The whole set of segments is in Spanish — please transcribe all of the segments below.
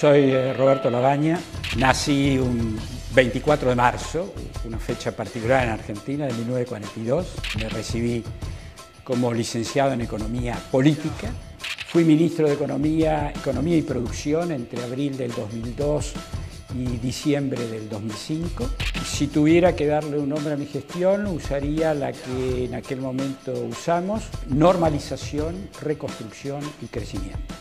Soy Roberto Labaña, nací un 24 de marzo, una fecha particular en Argentina, de 1942. Me recibí como licenciado en Economía Política. Fui ministro de Economía y Producción entre abril del 2002 y diciembre del 2005. Si tuviera que darle un nombre a mi gestión, usaría la que en aquel momento usamos: normalización, reconstrucción y crecimiento.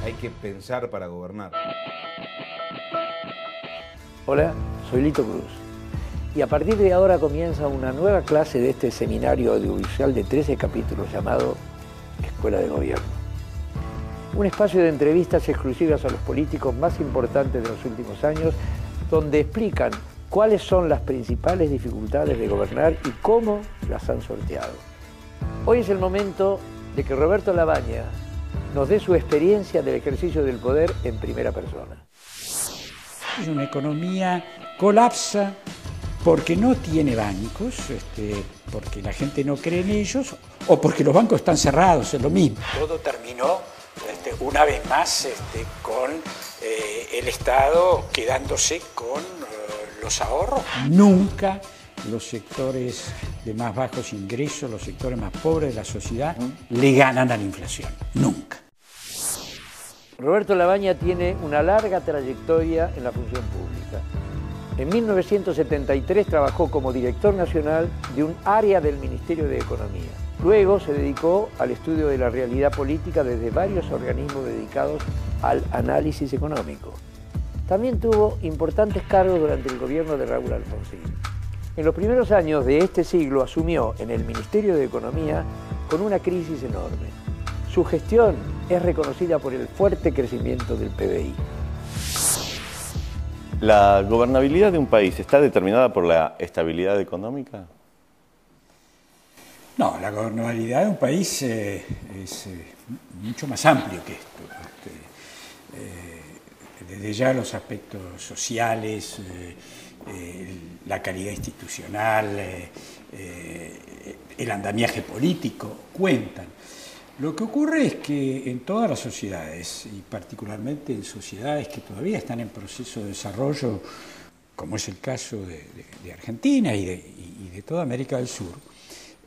Hay que pensar para gobernar. Hola, soy Lito Cruz y a partir de ahora comienza una nueva clase de este seminario audiovisual de 13 capítulos llamado Escuela de Gobierno. Un espacio de entrevistas exclusivas a los políticos más importantes de los últimos años, donde explican cuáles son las principales dificultades de gobernar y cómo las han sorteado. Hoy es el momento de que Roberto Labaña nos dé su experiencia del ejercicio del poder en primera persona. Una economía colapsa porque no tiene bancos, porque la gente no cree en ellos o porque los bancos están cerrados, es lo mismo. Todo terminó una vez más con el Estado quedándose con los ahorros. Nunca los sectores de más bajos ingresos, los sectores más pobres de la sociedad, le ganan a la inflación. Nunca. Roberto Labaña tiene una larga trayectoria en la función pública. En 1973 trabajó como director nacional de un área del Ministerio de Economía. Luego se dedicó al estudio de la realidad política desde varios organismos dedicados al análisis económico. También tuvo importantes cargos durante el gobierno de Raúl Alfonsín. En los primeros años de este siglo asumió en el Ministerio de Economía con una crisis enorme. Su gestión es reconocida por el fuerte crecimiento del PBI. ¿La gobernabilidad de un país está determinada por la estabilidad económica? No, la gobernabilidad de un país es mucho más amplio que esto. Desde ya los aspectos sociales, la calidad institucional, el andamiaje político cuentan. Lo que ocurre es que en todas las sociedades, y particularmente en sociedades que todavía están en proceso de desarrollo, como es el caso de Argentina y de toda América del Sur,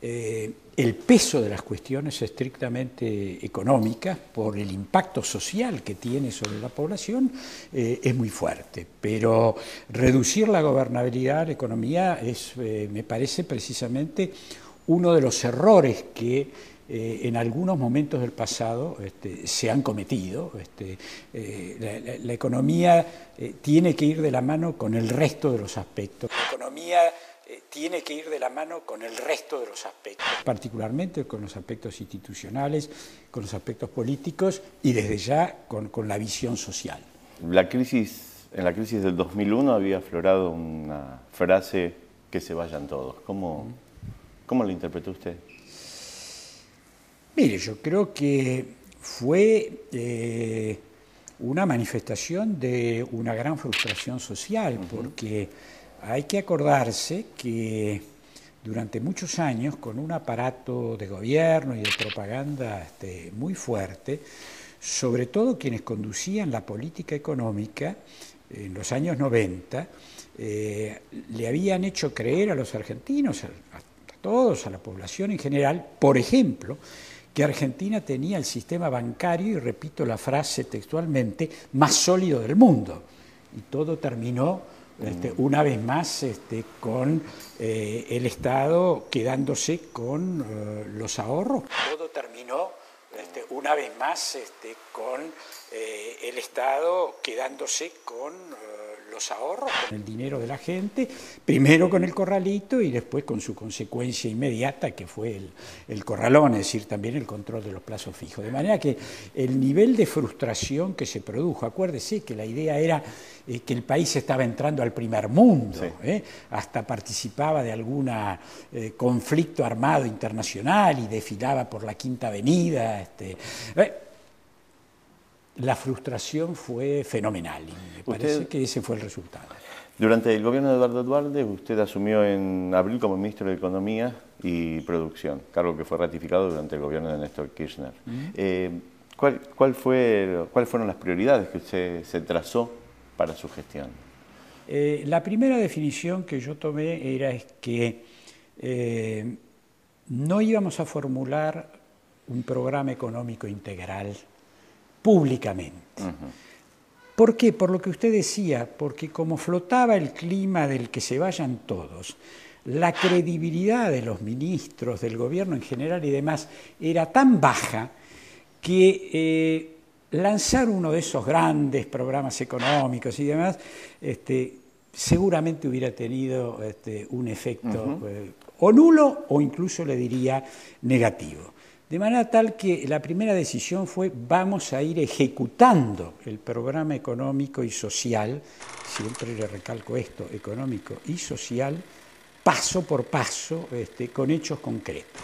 el peso de las cuestiones estrictamente económicas, por el impacto social que tiene sobre la población, es muy fuerte. Pero reducir la gobernabilidad de la economía me parece precisamente uno de los errores que en algunos momentos del pasado se han cometido. La economía tiene que ir de la mano con el resto de los aspectos. La economía tiene que ir de la mano con el resto de los aspectos, particularmente con los aspectos institucionales, con los aspectos políticos y desde ya con la visión social. En la crisis del 2001 había aflorado una frase: que se vayan todos. ¿Cómo lo interpretó usted? Mire, yo creo que fue una manifestación de una gran frustración social, porque hay que acordarse que durante muchos años, con un aparato de gobierno y de propaganda muy fuerte, sobre todo quienes conducían la política económica en los años 90, le habían hecho creer a los argentinos, a todos, a la población en general, por ejemplo, que Argentina tenía el sistema bancario, y repito la frase textualmente, más sólido del mundo. Y todo terminó una vez más con el Estado quedándose con los ahorros. Todo terminó una vez más con el Estado quedándose con los los ahorros, con el dinero de la gente, primero con el corralito y después con su consecuencia inmediata, que fue el corralón, es decir, también el control de los plazos fijos. De manera que el nivel de frustración que se produjo, acuérdese que la idea era que el país estaba entrando al primer mundo, sí. Hasta participaba de algún conflicto armado internacional y desfilaba por la Quinta Avenida. La frustración fue fenomenal y me parece que ese fue el resultado. Durante el gobierno de Eduardo Duhalde, usted asumió en abril como ministro de Economía y Producción, cargo que fue ratificado durante el gobierno de Néstor Kirchner. ¿Cuáles fueron las prioridades que usted se trazó para su gestión? La primera definición que yo tomé era que no íbamos a formular un programa económico integral públicamente. ¿Por qué? Por lo que usted decía, porque como flotaba el clima del que se vayan todos, la credibilidad de los ministros, del gobierno en general y demás, era tan baja que lanzar uno de esos grandes programas económicos y demás, seguramente hubiera tenido un efecto o nulo o incluso le diría negativo. De manera tal que la primera decisión fue vamos a ir ejecutando el programa económico y social, siempre le recalco esto, económico y social, paso por paso, con hechos concretos.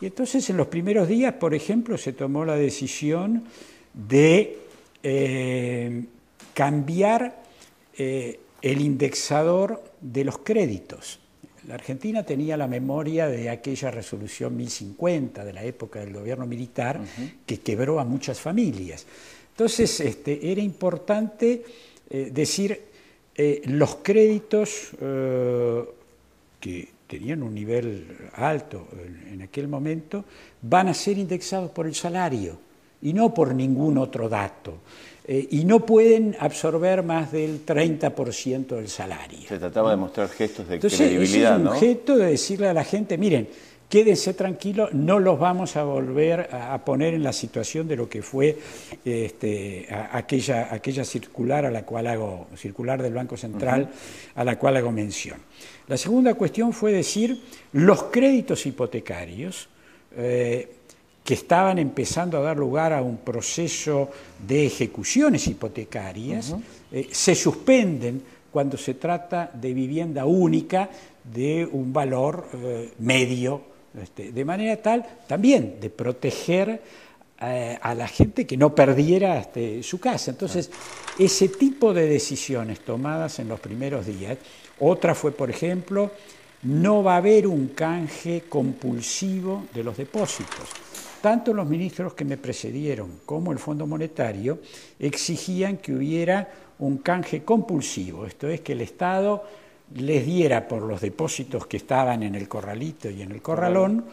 Y entonces en los primeros días, por ejemplo, se tomó la decisión de cambiar el indexador de los créditos. La Argentina tenía la memoria de aquella resolución 1050 de la época del gobierno militar que quebró a muchas familias. Entonces era importante decir los créditos que tenían un nivel alto en aquel momento van a ser indexados por el salario y no por ningún otro dato. Y no pueden absorber más del 30% del salario. Se trataba de mostrar gestos de Entonces, credibilidad, ¿no? Es un gesto de decirle a la gente, miren, quédense tranquilos, no los vamos a volver a poner en la situación de lo que fue aquella circular a la cual circular del Banco Central a la cual hago mención. La segunda cuestión fue decir los créditos hipotecarios que estaban empezando a dar lugar a un proceso de ejecuciones hipotecarias, se suspenden cuando se trata de vivienda única de un valor medio, de manera tal también de proteger a la gente que no perdiera su casa. Entonces, ese tipo de decisiones tomadas en los primeros días, otra fue, por ejemplo, no va a haber un canje compulsivo de los depósitos. Tanto los ministros que me precedieron como el Fondo Monetario exigían que hubiera un canje compulsivo, esto es que el Estado les diera por los depósitos que estaban en el corralito y en el corralón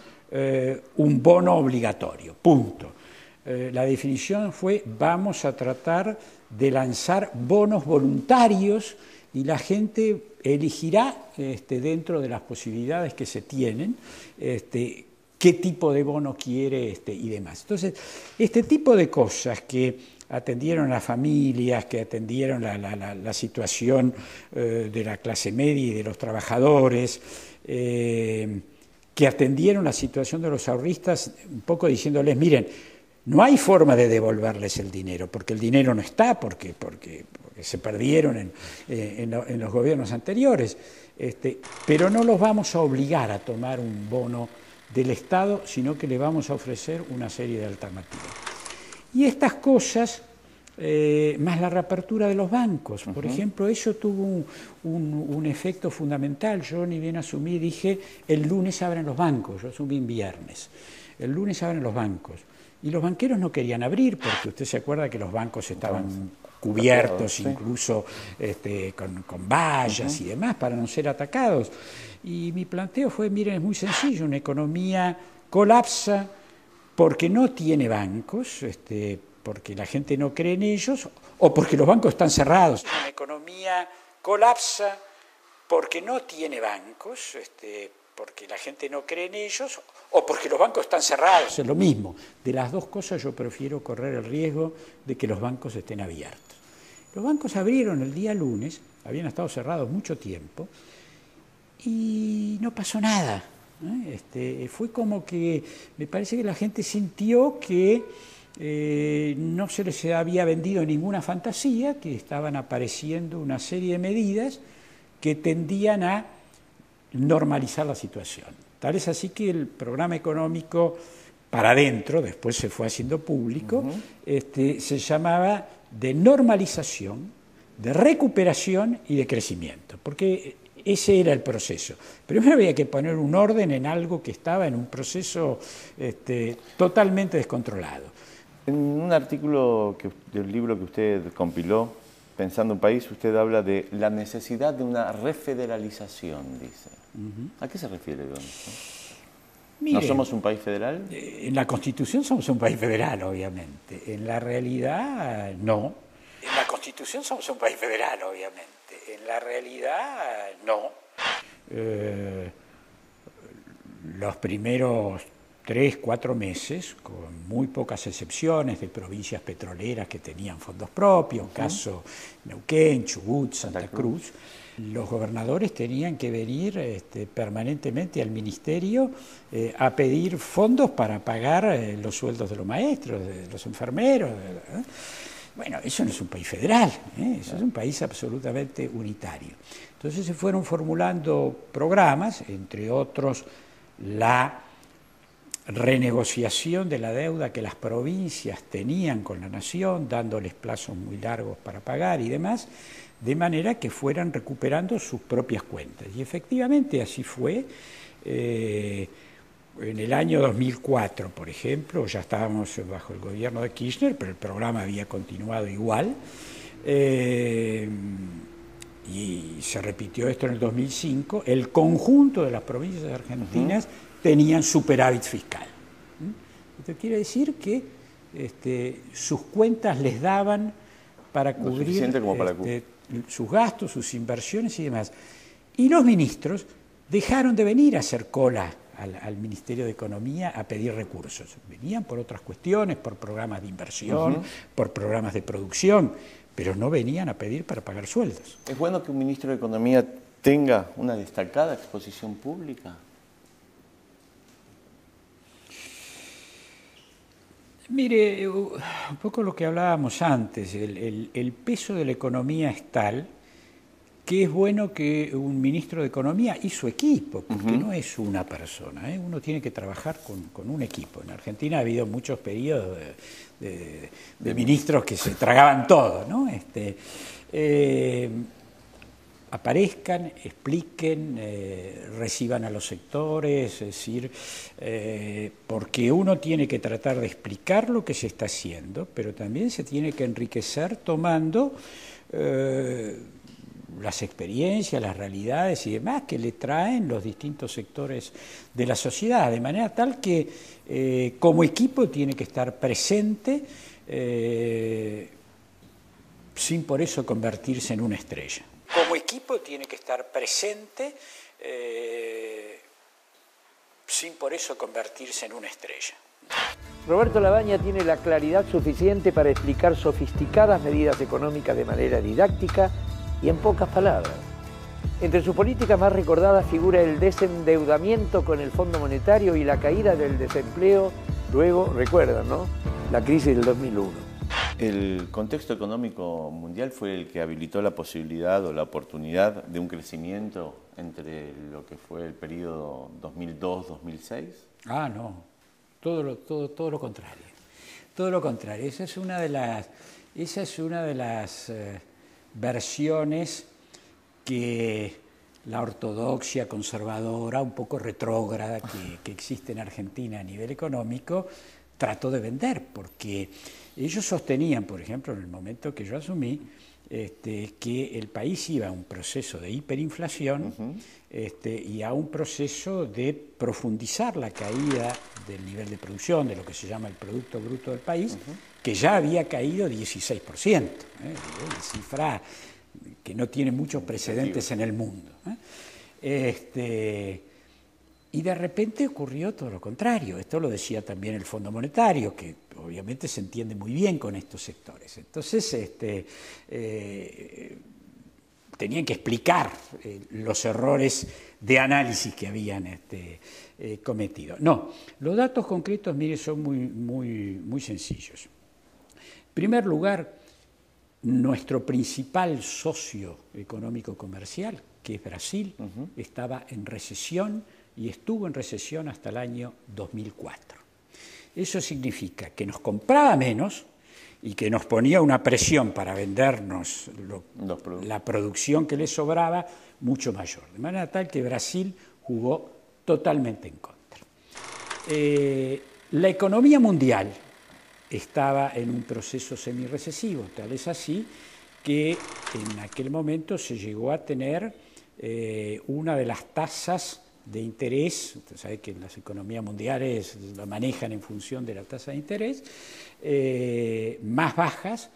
un bono obligatorio, punto. La definición fue vamos a tratar de lanzar bonos voluntarios y la gente elegirá dentro de las posibilidades que se tienen qué tipo de bono quiere y demás. Entonces, este tipo de cosas que atendieron a las familias, que atendieron la situación de la clase media y de los trabajadores, que atendieron la situación de los ahorristas, un poco diciéndoles, miren, no hay forma de devolverles el dinero, porque el dinero no está, porque se perdieron en los gobiernos anteriores, pero no los vamos a obligar a tomar un bono del Estado, sino que le vamos a ofrecer una serie de alternativas. Y estas cosas, más la reapertura de los bancos, por ejemplo, eso tuvo un efecto fundamental. Yo ni bien asumí, dije, el lunes abren los bancos, yo asumí en viernes, el lunes abren los bancos. Y los banqueros no querían abrir, porque usted se acuerda que los bancos estaban cubiertos, incluso con vallas y demás, para no ser atacados. Y mi planteo fue, miren, es muy sencillo, una economía colapsa porque no tiene bancos, porque la gente no cree en ellos, o porque los bancos están cerrados. Una economía colapsa porque no tiene bancos, porque la gente no cree en ellos, o porque los bancos están cerrados. Es lo mismo. De las dos cosas yo prefiero correr el riesgo de que los bancos estén abiertos. Los bancos abrieron el día lunes habían estado cerrados mucho tiempo y no pasó nada. Fue como que me parece que la gente sintió que no se les había vendido ninguna fantasía, que estaban apareciendo una serie de medidas que tendían a normalizar la situación. Tal es así que el programa económico para adentro, después se fue haciendo público, se llamaba de normalización, de recuperación y de crecimiento, porque ese era el proceso. Primero había que poner un orden en algo que estaba en un proceso totalmente descontrolado. En un artículo del libro que usted compiló, Pensando un País, usted habla de la necesidad de una refederalización, dice. ¿A qué se refiere con eso? Mire, ¿No somos un país federal? En la Constitución somos un país federal, obviamente. En la realidad, no. En la Constitución somos un país federal, obviamente. En la realidad, no. Los primeros 3, 4 meses, con muy pocas excepciones de provincias petroleras que tenían fondos propios, caso Neuquén, Chubut, Santa Cruz, los gobernadores tenían que venir permanentemente al ministerio a pedir fondos para pagar los sueldos de los maestros, de los enfermeros. Bueno, eso no es un país federal, eso es un país absolutamente unitario. Entonces se fueron formulando programas, entre otros la renegociación de la deuda que las provincias tenían con la nación, dándoles plazos muy largos para pagar y demás, de manera que fueran recuperando sus propias cuentas. Y efectivamente así fue. En el año 2004, por ejemplo, ya estábamos bajo el gobierno de Kirchner, pero el programa había continuado igual. Y se repitió esto en el 2005. El conjunto de las provincias argentinas tenían superávit fiscal. Esto quiere decir que sus cuentas les daban para cubrir sus gastos, sus inversiones y demás. Y los ministros dejaron de venir a hacer cola al Ministerio de Economía a pedir recursos. Venían por otras cuestiones, por programas de inversión, por programas de producción, pero no venían a pedir para pagar sueldos. ¿Es bueno que un ministro de Economía tenga una destacada exposición pública? Mire, un poco lo que hablábamos antes, el peso de la economía es tal que es bueno que un ministro de Economía y su equipo, porque no es una persona, uno tiene que trabajar con un equipo. En Argentina ha habido muchos periodos de ministros que se tragaban todo, ¿no? Aparezcan, expliquen, reciban a los sectores, es decir, porque uno tiene que tratar de explicar lo que se está haciendo, pero también se tiene que enriquecer tomando las experiencias, las realidades y demás que le traen los distintos sectores de la sociedad, de manera tal que como equipo tiene que estar presente sin por eso convertirse en una estrella. Como equipo tiene que estar presente sin por eso convertirse en una estrella. Roberto Labaña tiene la claridad suficiente para explicar sofisticadas medidas económicas de manera didáctica y en pocas palabras. Entre sus políticas más recordadas figura el desendeudamiento con el Fondo Monetario y la caída del desempleo, luego, recuerdan, ¿no?, la crisis del 2001. El contexto económico mundial fue el que habilitó la posibilidad o la oportunidad de un crecimiento entre lo que fue el periodo 2002-2006. Ah, no, todo lo contrario. Todo lo contrario. Esa es una de las versiones que la ortodoxia conservadora, un poco retrógrada, que existe en Argentina a nivel económico, trató de vender, porque ellos sostenían, por ejemplo, en el momento que yo asumí, que el país iba a un proceso de hiperinflación y a un proceso de profundizar la caída del nivel de producción, de lo que se llama el Producto Bruto del país, que ya había caído 16%, una cifra que no tiene muchos precedentes en el mundo. Y de repente ocurrió todo lo contrario. Esto lo decía también el Fondo Monetario, que obviamente se entiende muy bien con estos sectores. Entonces, tenían que explicar los errores de análisis que habían cometido. No, los datos concretos, mire, son muy sencillos. En primer lugar, nuestro principal socio económico-comercial, que es Brasil, estaba en recesión y estuvo en recesión hasta el año 2004. Eso significa que nos compraba menos y que nos ponía una presión para vendernos la producción que le sobraba mucho mayor. De manera tal que Brasil jugó totalmente en contra. La economía mundial estaba en un proceso semirrecesivo, tal es así que en aquel momento se llegó a tener una de las tasas de interés, usted sabe que las economías mundiales lo manejan en función de la tasa de interés, más bajas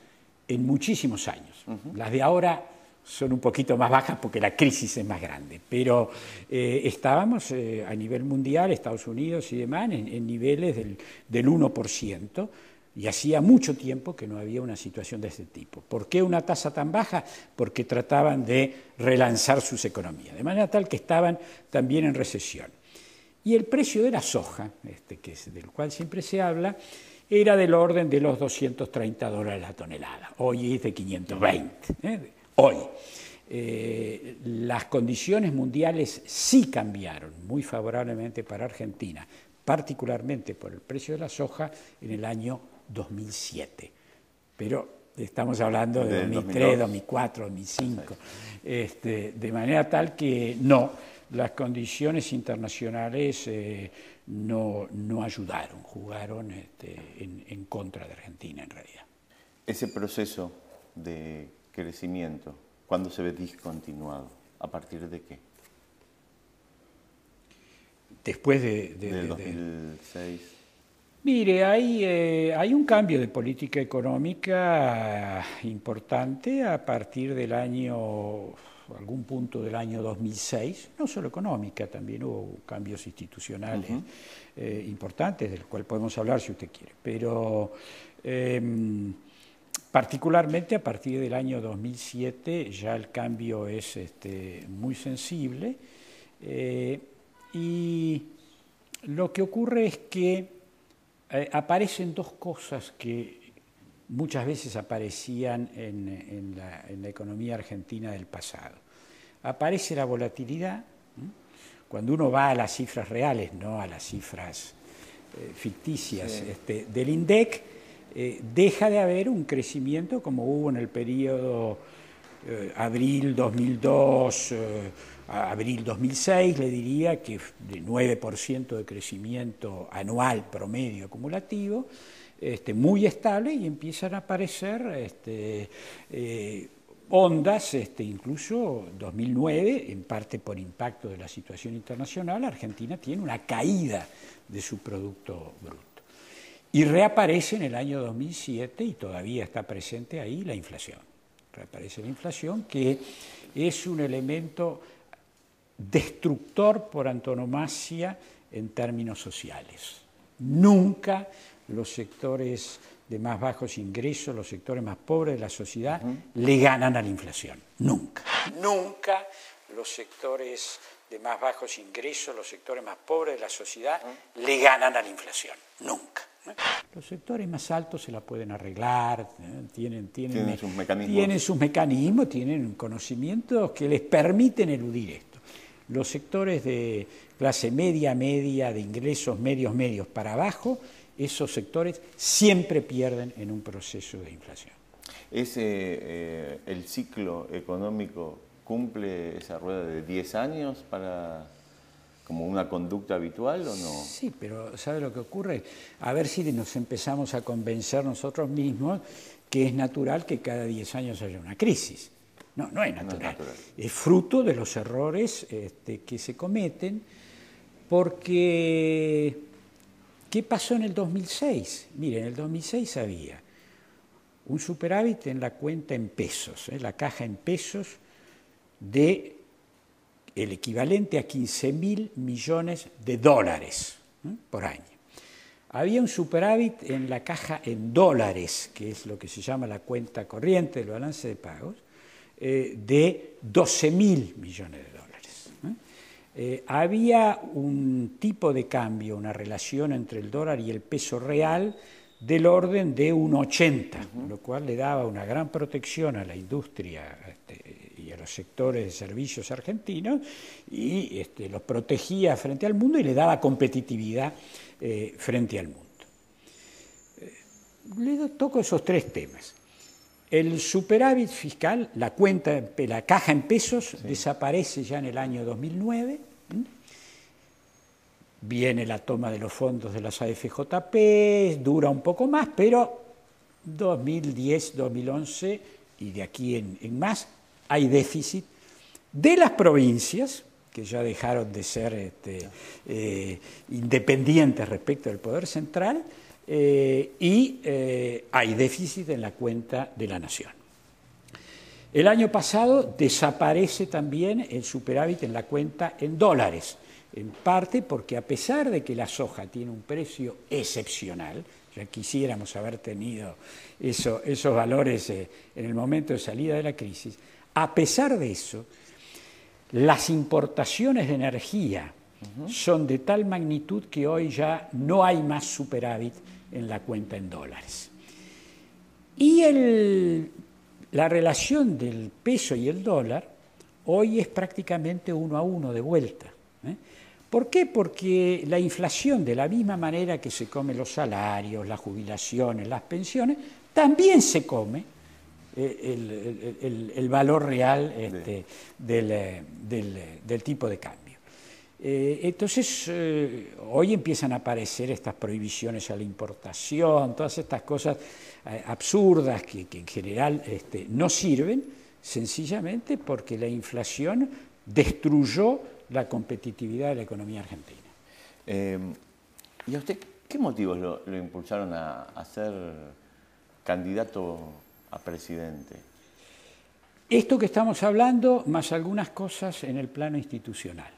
en muchísimos años. Las de ahora son un poquito más bajas porque la crisis es más grande, pero estábamos a nivel mundial, Estados Unidos y demás, en niveles del 1%, y hacía mucho tiempo que no había una situación de este tipo. ¿Por qué una tasa tan baja? Porque trataban de relanzar sus economías, de manera tal que estaban también en recesión. Y el precio de la soja, que es del cual siempre se habla, era del orden de los $230 la tonelada. Hoy es de 520. Hoy. Las condiciones mundiales sí cambiaron muy favorablemente para Argentina, particularmente por el precio de la soja en el año 2007, pero estamos hablando de 2003, 2004, 2005, de manera tal que no, las condiciones internacionales no ayudaron, jugaron en contra de Argentina en realidad. Ese proceso de crecimiento, ¿cuándo se ve discontinuado? ¿A partir de qué? Después del 2006. Mire, hay un cambio de política económica importante a partir del año, algún punto del año 2006, no solo económica, también hubo cambios institucionales importantes, del cual podemos hablar si usted quiere, pero particularmente a partir del año 2007 ya el cambio es muy sensible y lo que ocurre es que aparecen dos cosas que muchas veces aparecían en la economía argentina del pasado. Aparece la volatilidad, cuando uno va a las cifras reales, no a las cifras ficticias del INDEC, deja de haber un crecimiento como hubo en el periodo abril 2002, abril 2006, le diría que de 9% de crecimiento anual promedio acumulativo, muy estable, y empiezan a aparecer ondas, incluso 2009, en parte por impacto de la situación internacional, Argentina tiene una caída de su Producto Bruto. Y reaparece en el año 2007, y todavía está presente ahí, la inflación. Reaparece la inflación, que es un elemento destructor por antonomasia en términos sociales. Nunca los sectores de más bajos ingresos, los sectores más pobres de la sociedad, le ganan a la inflación. Nunca. Nunca los sectores de más bajos ingresos, los sectores más pobres de la sociedad, le ganan a la inflación. Nunca. Los sectores más altos se la pueden arreglar, tienen sus mecanismos, tienen conocimientos que les permiten eludir esto. Los sectores de clase media, de ingresos medios para abajo, esos sectores siempre pierden en un proceso de inflación. ¿El ciclo económico cumple esa rueda de 10 años como una conducta habitual o no? Sí, pero ¿sabe lo que ocurre? A ver si nos empezamos a convencer nosotros mismos que es natural que cada 10 años haya una crisis. No es natural. No es natural. Es fruto de los errores que se cometen, porque ¿qué pasó en el 2006? Mire, en el 2006 había un superávit en la cuenta en pesos, la caja en pesos, de el equivalente a 15.000 millones de dólares por año. Había un superávit en la caja en dólares, que es lo que se llama la cuenta corriente del balance de pagos, de 12.000 millones de dólares. Había un tipo de cambio, una relación entre el dólar y el peso real del orden de 1,80, lo cual le daba una gran protección a la industria y a los sectores de servicios argentinos y los protegía frente al mundo y le daba competitividad frente al mundo. Le toco esos tres temas. El superávit fiscal, la caja en pesos, desaparece ya en el año 2009. Viene la toma de los fondos de las AFJP, dura un poco más, pero 2010, 2011 y de aquí en más hay déficit de las provincias, que ya dejaron de ser independientes respecto del poder central, y hay déficit en la cuenta de la nación. El año pasado desaparece también el superávit en la cuenta en dólares, en parte porque a pesar de que la soja tiene un precio excepcional, ya quisiéramos haber tenido esos valores en el momento de salida de la crisis, a pesar de eso, las importaciones de energía son de tal magnitud que hoy ya no hay más superávit en la cuenta en dólares. Y la relación del peso y el dólar hoy es prácticamente 1-1 de vuelta. ¿Por qué? Porque la inflación, de la misma manera que se come los salarios, las jubilaciones, las pensiones, también se come el valor real del tipo de cambio. Entonces, hoy empiezan a aparecer estas prohibiciones a la importación, todas estas cosas absurdas que en general no sirven, sencillamente porque la inflación destruyó la competitividad de la economía argentina. ¿Y a usted qué motivos lo impulsaron a ser candidato a presidente? Esto que estamos hablando, más algunas cosas en el plano institucional.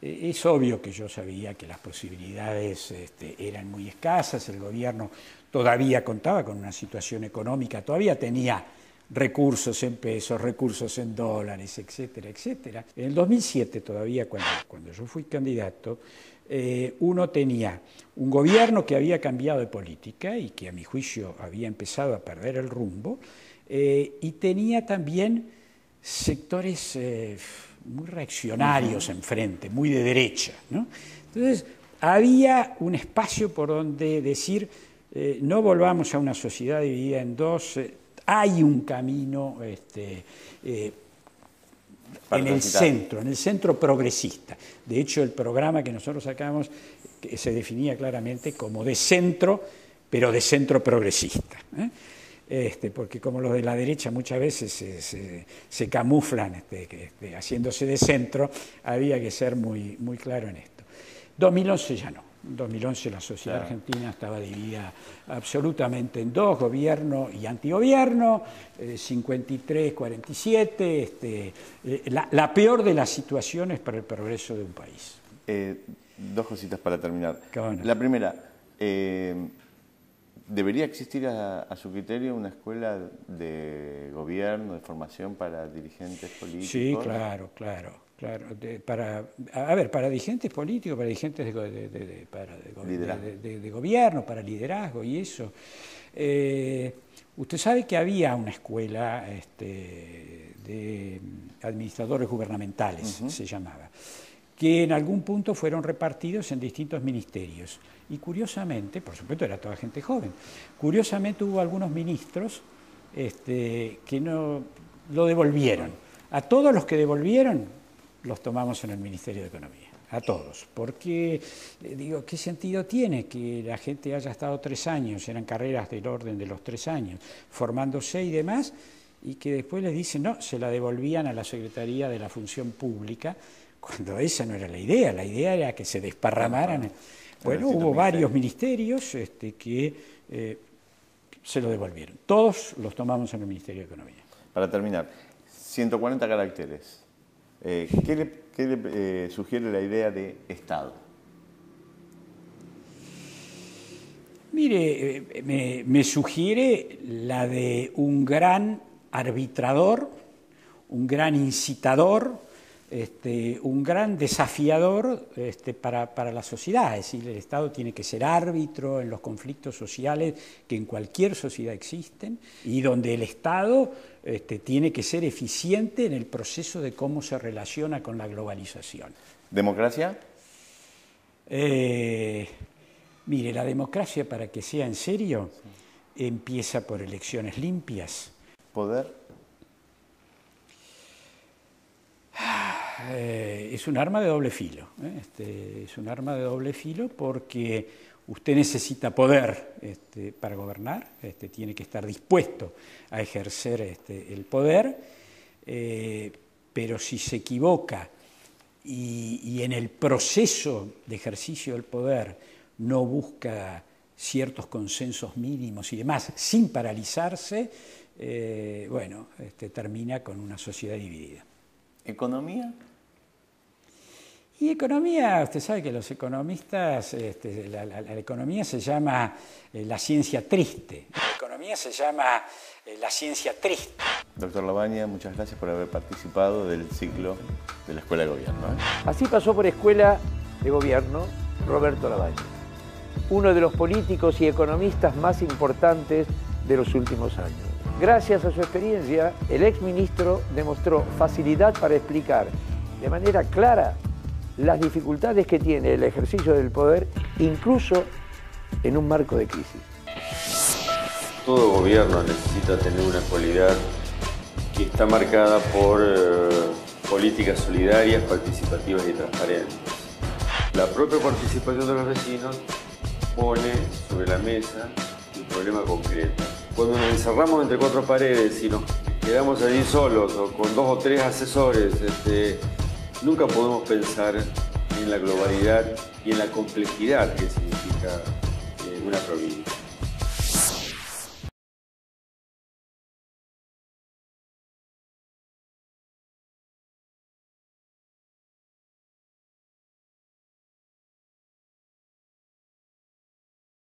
Es obvio que yo sabía que las posibilidades eran muy escasas, el gobierno todavía contaba con una situación económica, todavía tenía recursos en pesos, recursos en dólares, etcétera, etcétera. En el 2007 todavía, cuando yo fui candidato, uno tenía un gobierno que había cambiado de política y que a mi juicio había empezado a perder el rumbo, y tenía también sectores muy reaccionarios enfrente, muy de derecha, ¿no? Entonces, había un espacio por donde decir, no volvamos a una sociedad dividida en dos, hay un camino en el centro progresista. De hecho, el programa que nosotros sacamos se definía claramente como de centro, pero de centro progresista, porque como los de la derecha muchas veces se camuflan haciéndose de centro, había que ser muy, muy claro en esto. 2011 ya no. En 2011 la sociedad argentina estaba dividida absolutamente en dos, gobierno y antigobierno, 53-47, la peor de las situaciones para el progreso de un país. Dos cositas para terminar. Bueno. La primera, ¿debería existir a su criterio una escuela de gobierno, de formación para dirigentes políticos? Sí, claro. Para dirigentes políticos, para dirigentes de gobierno, para liderazgo y eso. Usted sabe que había una escuela de administradores gubernamentales, se llamaba, que en algún punto fueron repartidos en distintos ministerios. Y curiosamente, por supuesto era toda gente joven, curiosamente hubo algunos ministros que no lo devolvieron. A todos los que devolvieron los tomamos en el Ministerio de Economía, a todos, porque, digo, ¿qué sentido tiene que la gente haya estado 3 años, eran carreras del orden de los 3 años, formándose y demás, y que después les dicen, no, se la devolvían a la Secretaría de la Función Pública, cuando esa no era la idea era que se desparramaran. Bueno, hubo varios ministerios que se lo devolvieron, todos los tomamos en el Ministerio de Economía. Para terminar, 140 caracteres. ¿Qué le sugiere la idea de Estado? Mire, me sugiere la de un gran arbitrador, un gran incitador, un gran desafiador para la sociedad. Es decir, el Estado tiene que ser árbitro en los conflictos sociales que en cualquier sociedad existen, y donde el Estado tiene que ser eficiente en el proceso de cómo se relaciona con la globalización. ¿Democracia? Mire, la democracia, para que sea en serio, empieza por elecciones limpias. ¿Poder? Es un arma de doble filo. Es un arma de doble filo porque usted necesita poder para gobernar, tiene que estar dispuesto a ejercer el poder, pero si se equivoca y en el proceso de ejercicio del poder no busca ciertos consensos mínimos y demás, sin paralizarse, termina con una sociedad dividida. ¿Economía? Y economía, usted sabe que los economistas, la economía se llama la ciencia triste. La economía se llama la ciencia triste. Doctor Labaña, muchas gracias por haber participado del ciclo de la Escuela de Gobierno. Así pasó por Escuela de Gobierno Roberto Labaña, uno de los políticos y economistas más importantes de los últimos años. Gracias a su experiencia, el exministro demostró facilidad para explicar de manera clara las dificultades que tiene el ejercicio del poder, incluso en un marco de crisis. Todo gobierno necesita tener una cualidad que está marcada por políticas solidarias, participativas y transparentes. La propia participación de los vecinos pone sobre la mesa un problema concreto. Cuando nos encerramos entre cuatro paredes y nos quedamos allí solos o con 2 o 3 asesores, nunca podemos pensar en la globalidad y en la complejidad que significa una provincia.